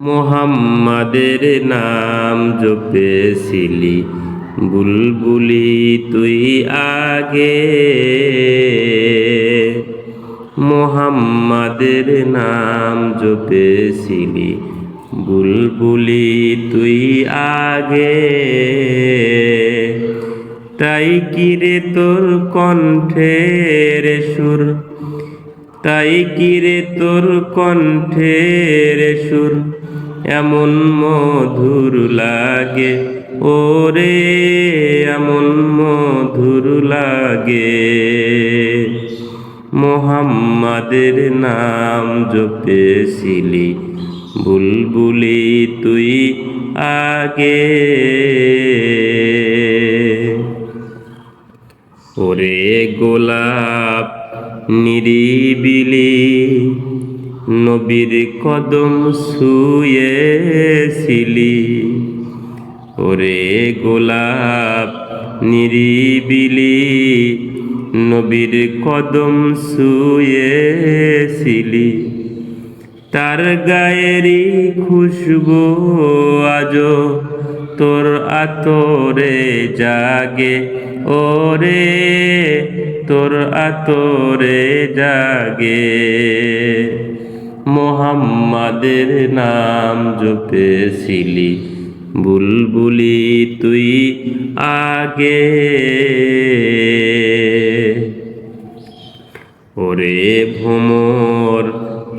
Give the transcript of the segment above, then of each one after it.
মোহাম্মদের নাম জপেছিলি বুলবুলি তুই আগে। মোহাম্মদের নাম জপেছিলি বুলবুলি তুই আগে। তাই কিরে তোর কণ্ঠের সুর, তাই কিরে তোর কণ্ঠের সুর এমন মধুর লাগে, ওরে এমন মধুর লাগে। মোহাম্মদের নাম জপেছিলি বুলবুলি তুই আগে। ওরে গোলাপ নিরিবিলি নবীর কদম ছুঁয়েছিলি। ওরে গোলাপ নিরিবিলি নবীর কদম ছুঁয়েছিলি। তার গায়েরই খুশবু আজো তোর আতরে জাগে, ওরে তোর আতরে জাগে। মোহাম্মদের নাম জপেছিলি বুলবুলি তুই আগে। ওরে ভ্রমর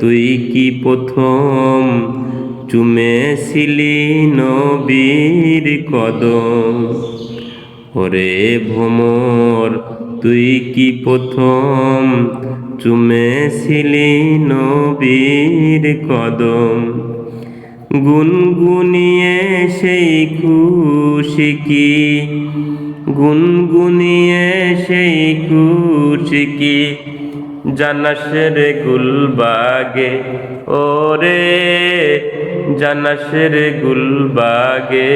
তুই কি প্রথম চুমেছিলি নবীর কদম। ওরে ভ্রমর তুই কি প্রথম চুমেছিলি নবীর কদম। গুনগুনিয়ে সেই খুশি কি, গুনগুনিয়ে সেই খুশি কি জানাস রে গুলবাগে, ওরে জানাস রে গুলবাগে।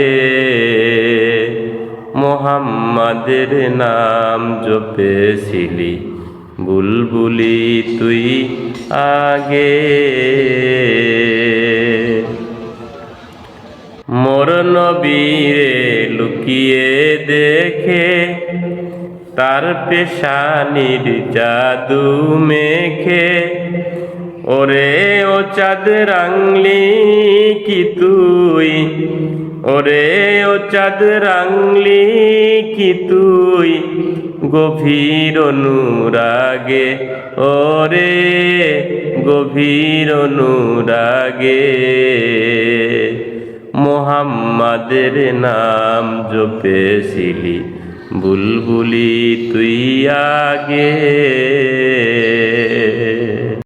মোহাম্মদের নাম জপেছিলি বুলবুলি তুই আগে। মোর নবীরে লুকিয়ে দেখে তার পেশানির জাদু মেখে। ওরে ও চাঁদ রাঙলি কি তুই, ওরে ও চাঁদ রাঙলি কি তুই গভীর অনুরাগে, ওরে গভীর অনুরাগে। মোহাম্মদের নাম জপেছিলি বুলবুলি তুই আগে।